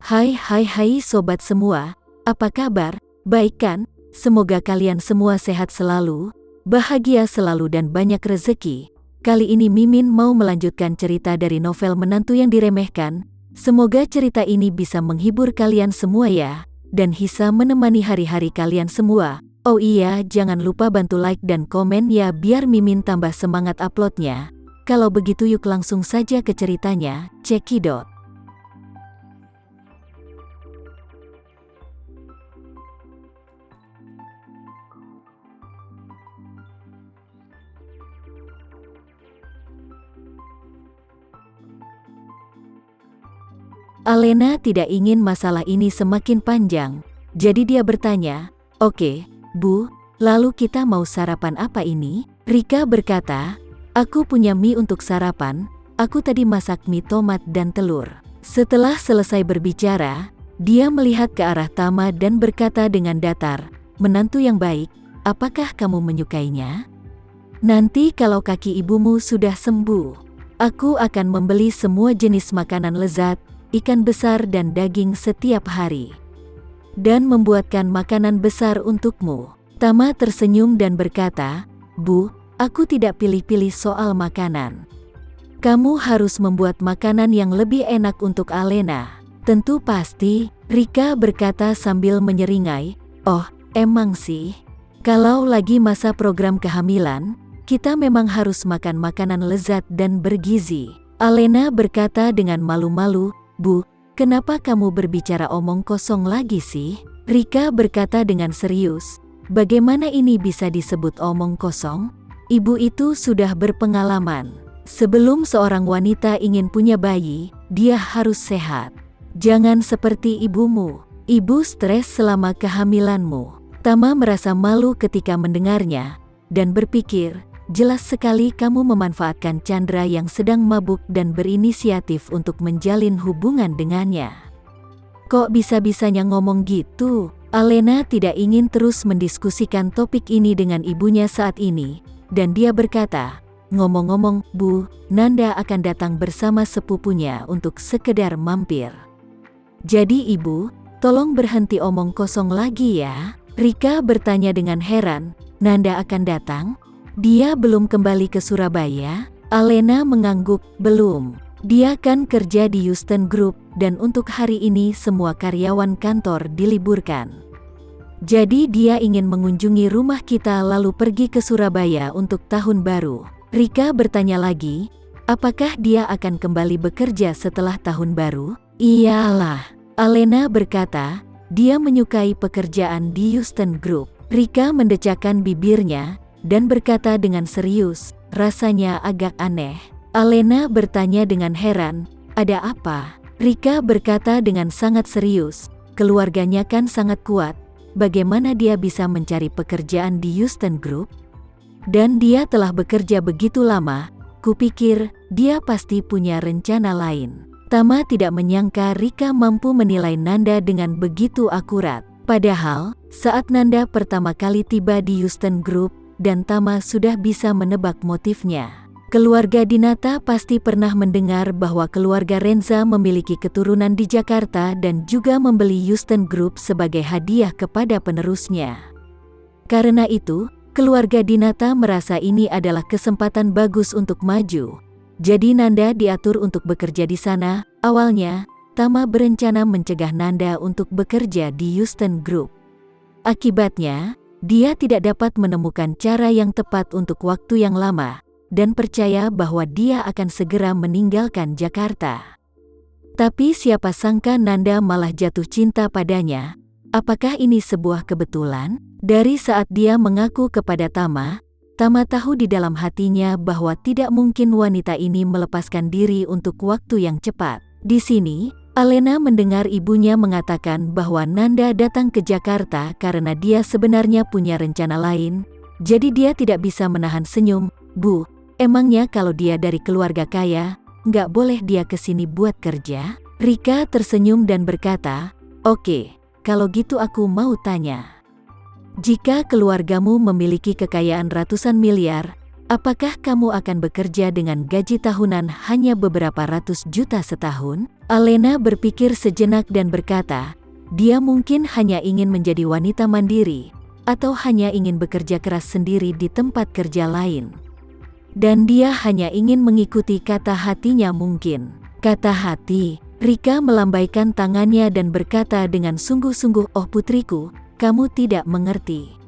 Hai sobat semua, apa kabar? Baik kan? Semoga kalian semua sehat selalu, bahagia selalu dan banyak rezeki. Kali ini Mimin mau melanjutkan cerita dari novel Menantu yang Diremehkan. Semoga cerita ini bisa menghibur kalian semua ya, dan bisa menemani hari-hari kalian semua. Oh iya, jangan lupa bantu like dan komen ya biar Mimin tambah semangat uploadnya. Kalau begitu yuk langsung saja ke ceritanya, cekidot. Alena tidak ingin masalah ini semakin panjang, jadi dia bertanya, "Oke, Bu, lalu kita mau sarapan apa ini?" Rika berkata, "Aku punya mie untuk sarapan, aku tadi masak mie tomat dan telur." Setelah selesai berbicara, dia melihat ke arah Tama dan berkata dengan datar, "Menantu yang baik, apakah kamu menyukainya? Nanti kalau kaki ibumu sudah sembuh, aku akan membeli semua jenis makanan lezat, ikan besar dan daging setiap hari, dan membuatkan makanan besar untukmu." Tama tersenyum dan berkata, "Bu, aku tidak pilih-pilih soal makanan. Kamu harus membuat makanan yang lebih enak untuk Alena." "Tentu pasti," Rika berkata sambil menyeringai, "Oh, emang sih. Kalau lagi masa program kehamilan, kita memang harus makan makanan lezat dan bergizi." Alena berkata dengan malu-malu, "Bu, kenapa kamu berbicara omong kosong lagi sih?" Rika berkata dengan serius, "Bagaimana ini bisa disebut omong kosong? Ibu itu sudah berpengalaman. Sebelum seorang wanita ingin punya bayi, dia harus sehat. Jangan seperti ibumu. Ibu stres selama kehamilanmu." Tama merasa malu ketika mendengarnya, dan berpikir, jelas sekali kamu memanfaatkan Chandra yang sedang mabuk dan berinisiatif untuk menjalin hubungan dengannya. Kok bisa-bisanya ngomong gitu? Alena tidak ingin terus mendiskusikan topik ini dengan ibunya saat ini, dan dia berkata, "Ngomong-ngomong, Bu, Nanda akan datang bersama sepupunya untuk sekedar mampir. Jadi ibu, tolong berhenti omong kosong lagi ya." Rika bertanya dengan heran, "Nanda akan datang? Dia belum kembali ke Surabaya?" Alena mengangguk, "Belum. Dia kan kerja di Houston Group, dan untuk hari ini semua karyawan kantor diliburkan. Jadi dia ingin mengunjungi rumah kita lalu pergi ke Surabaya untuk tahun baru." Rika bertanya lagi, "Apakah dia akan kembali bekerja setelah tahun baru?" "Iyalah," Alena berkata, "dia menyukai pekerjaan di Houston Group." Rika mendecakkan bibirnya dan berkata dengan serius, "Rasanya agak aneh." Alena bertanya dengan heran, "Ada apa?" Rika berkata dengan sangat serius, "Keluarganya kan sangat kuat, bagaimana dia bisa mencari pekerjaan di Houston Group? Dan dia telah bekerja begitu lama, kupikir dia pasti punya rencana lain." Tama tidak menyangka Rika mampu menilai Nanda dengan begitu akurat. Padahal, saat Nanda pertama kali tiba di Houston Group, dan Tama sudah bisa menebak motifnya. Keluarga Dinata pasti pernah mendengar bahwa keluarga Renza memiliki keturunan di Jakarta dan juga membeli Houston Group sebagai hadiah kepada penerusnya. Karena itu, keluarga Dinata merasa ini adalah kesempatan bagus untuk maju. Jadi Nanda diatur untuk bekerja di sana. Awalnya, Tama berencana mencegah Nanda untuk bekerja di Houston Group. Akibatnya, dia tidak dapat menemukan cara yang tepat untuk waktu yang lama, dan percaya bahwa dia akan segera meninggalkan Jakarta. Tapi siapa sangka Nanda malah jatuh cinta padanya. Apakah ini sebuah kebetulan? Dari saat dia mengaku kepada Tama, Tama tahu di dalam hatinya bahwa tidak mungkin wanita ini melepaskan diri untuk waktu yang cepat. Di sini, Alena mendengar ibunya mengatakan bahwa Nanda datang ke Jakarta karena dia sebenarnya punya rencana lain. Jadi dia tidak bisa menahan senyum. "Bu, emangnya kalau dia dari keluarga kaya, nggak boleh dia kesini buat kerja?" Rika tersenyum dan berkata, "Oke, kalau gitu aku mau tanya. Jika keluargamu memiliki kekayaan ratusan miliar, apakah kamu akan bekerja dengan gaji tahunan hanya beberapa ratus juta setahun?" Alena berpikir sejenak dan berkata, dia mungkin hanya ingin menjadi wanita mandiri, atau hanya ingin bekerja keras sendiri di tempat kerja lain. Dan dia hanya ingin mengikuti kata hatinya mungkin. Kata hati. Rika melambaikan tangannya dan berkata dengan sungguh-sungguh, "Oh putriku, kamu tidak mengerti.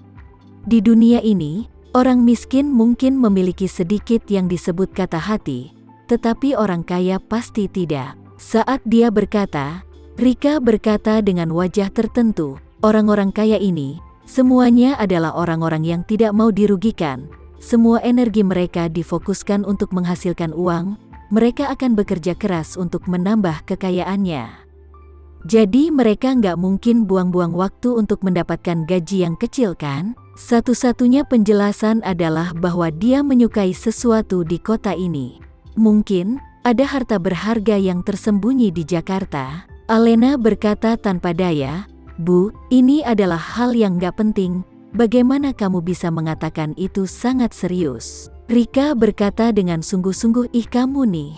Di dunia ini, orang miskin mungkin memiliki sedikit yang disebut kata hati, tetapi orang kaya pasti tidak." Saat dia berkata, Rika berkata dengan wajah tertentu, orang-orang kaya ini, semuanya adalah orang-orang yang tidak mau dirugikan. Semua energi mereka difokuskan untuk menghasilkan uang. Mereka akan bekerja keras untuk menambah kekayaannya. Jadi mereka nggak mungkin buang-buang waktu untuk mendapatkan gaji yang kecil kan? Satu-satunya penjelasan adalah bahwa dia menyukai sesuatu di kota ini. Mungkin ada harta berharga yang tersembunyi di Jakarta. Alena berkata tanpa daya, "Bu, ini adalah hal yang nggak penting. Bagaimana kamu bisa mengatakan itu sangat serius?" Rika berkata dengan sungguh-sungguh, "Ih kamu nih.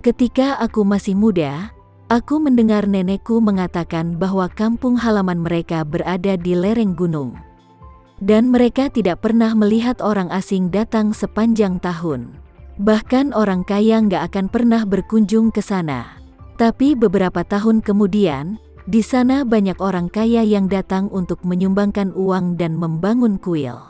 Ketika aku masih muda, aku mendengar nenekku mengatakan bahwa kampung halaman mereka berada di lereng gunung. Dan mereka tidak pernah melihat orang asing datang sepanjang tahun. Bahkan orang kaya nggak akan pernah berkunjung ke sana. Tapi beberapa tahun kemudian, di sana banyak orang kaya yang datang untuk menyumbangkan uang dan membangun kuil.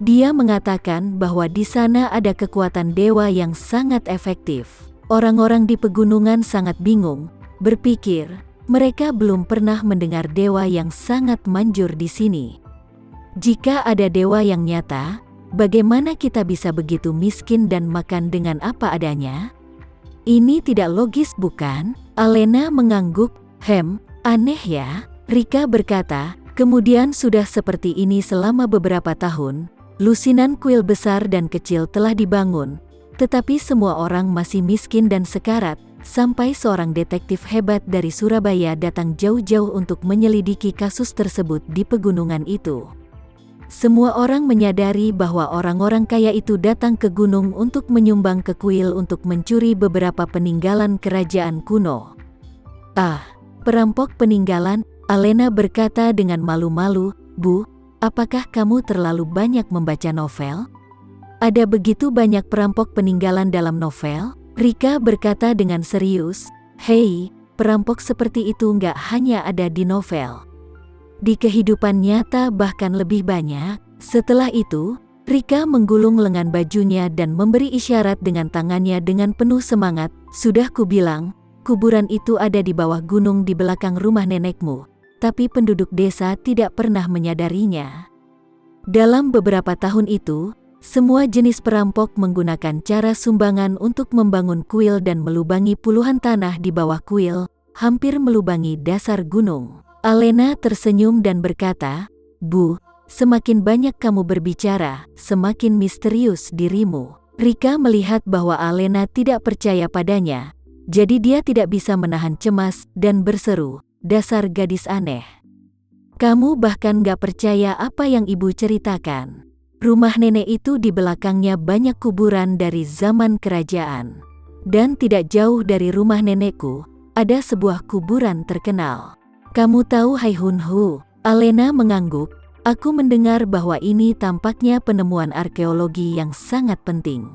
Dia mengatakan bahwa di sana ada kekuatan dewa yang sangat efektif. Orang-orang di pegunungan sangat bingung, berpikir mereka belum pernah mendengar dewa yang sangat manjur di sini. Jika ada dewa yang nyata, bagaimana kita bisa begitu miskin dan makan dengan apa adanya? Ini tidak logis bukan?" Alena mengangguk, "Aneh ya." Rika berkata, "Kemudian sudah seperti ini selama beberapa tahun. Lusinan kuil besar dan kecil telah dibangun, tetapi semua orang masih miskin dan sekarat, sampai seorang detektif hebat dari Surabaya datang jauh-jauh untuk menyelidiki kasus tersebut di pegunungan itu. Semua orang menyadari bahwa orang-orang kaya itu datang ke gunung untuk menyumbang ke kuil untuk mencuri beberapa peninggalan kerajaan kuno." "Ah, perampok peninggalan," Alena berkata dengan malu-malu. "Bu, apakah kamu terlalu banyak membaca novel? Ada begitu banyak perampok peninggalan dalam novel?" Rika berkata dengan serius, "Hei, perampok seperti itu nggak hanya ada di novel. Di kehidupan nyata bahkan lebih banyak." Setelah itu, Rika menggulung lengan bajunya dan memberi isyarat dengan tangannya dengan penuh semangat, "Sudah kubilang, kuburan itu ada di bawah gunung di belakang rumah nenekmu. Tapi penduduk desa tidak pernah menyadarinya." Dalam beberapa tahun itu, semua jenis perampok menggunakan cara sumbangan untuk membangun kuil dan melubangi puluhan tanah di bawah kuil, hampir melubangi dasar gunung. Alena tersenyum dan berkata, "Bu, semakin banyak kamu berbicara, semakin misterius dirimu." Rika melihat bahwa Alena tidak percaya padanya, jadi dia tidak bisa menahan cemas dan berseru, "Dasar gadis aneh. Kamu bahkan gak percaya apa yang ibu ceritakan. Rumah nenek itu di belakangnya banyak kuburan dari zaman kerajaan. Dan tidak jauh dari rumah nenekku, ada sebuah kuburan terkenal. Kamu tahu Haihunhu?" Alena mengangguk, "Aku mendengar bahwa ini tampaknya penemuan arkeologi yang sangat penting.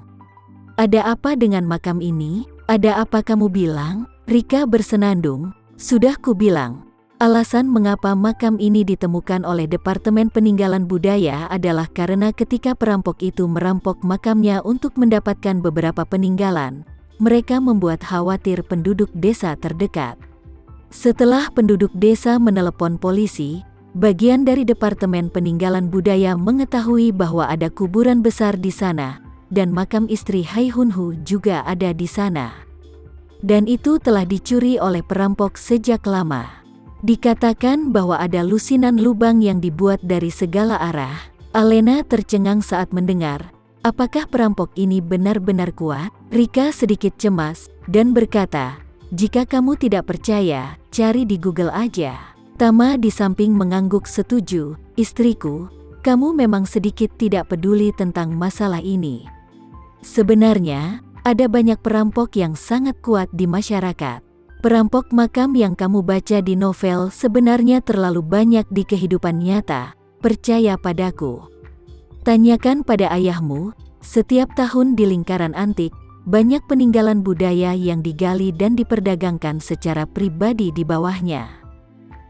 Ada apa dengan makam ini? Ada apa kamu bilang?" Rika bersenandung, "Sudah kubilang, alasan mengapa makam ini ditemukan oleh Departemen Peninggalan Budaya adalah karena ketika perampok itu merampok makamnya untuk mendapatkan beberapa peninggalan, mereka membuat khawatir penduduk desa terdekat. Setelah penduduk desa menelepon polisi, bagian dari Departemen Peninggalan Budaya mengetahui bahwa ada kuburan besar di sana, dan makam istri Haihunhu juga ada di sana. Dan itu telah dicuri oleh perampok sejak lama. Dikatakan bahwa ada lusinan lubang yang dibuat dari segala arah." Alena tercengang saat mendengar. Apakah perampok ini benar-benar kuat? Rika sedikit cemas dan berkata, "Jika kamu tidak percaya, cari di Google aja." Tama di samping mengangguk setuju. "Istriku, kamu memang sedikit tidak peduli tentang masalah ini. Sebenarnya, ada banyak perampok yang sangat kuat di masyarakat. Perampok makam yang kamu baca di novel sebenarnya terlalu banyak di kehidupan nyata. Percaya padaku. Tanyakan pada ayahmu, setiap tahun di lingkaran antik, banyak peninggalan budaya yang digali dan diperdagangkan secara pribadi di bawahnya.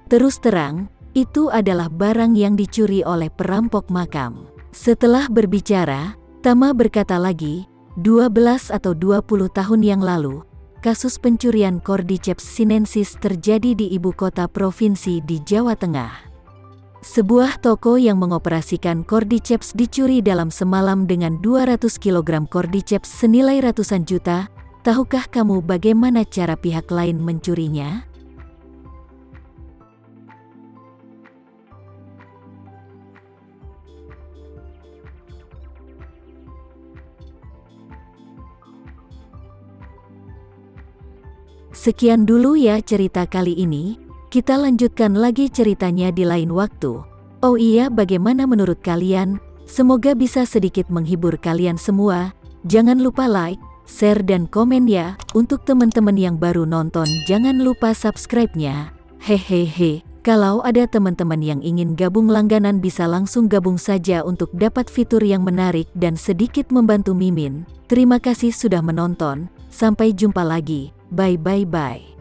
Terus terang, itu adalah barang yang dicuri oleh perampok makam. Setelah berbicara, Tama berkata lagi, 12 atau 20 tahun yang lalu, kasus pencurian Cordyceps sinensis terjadi di ibu kota provinsi di Jawa Tengah. Sebuah toko yang mengoperasikan Cordyceps dicuri dalam semalam dengan 200 kg Cordyceps senilai ratusan juta. Tahukah kamu bagaimana cara pihak lain mencurinya? Sekian dulu ya cerita kali ini, kita lanjutkan lagi ceritanya di lain waktu. Oh iya, bagaimana menurut kalian? Semoga bisa sedikit menghibur kalian semua. Jangan lupa like, share dan komen ya. Untuk teman-teman yang baru nonton jangan lupa subscribe-nya. Hehehe, kalau ada teman-teman yang ingin gabung langganan bisa langsung gabung saja untuk dapat fitur yang menarik dan sedikit membantu Mimin. Terima kasih sudah menonton, sampai jumpa lagi. Bye bye bye.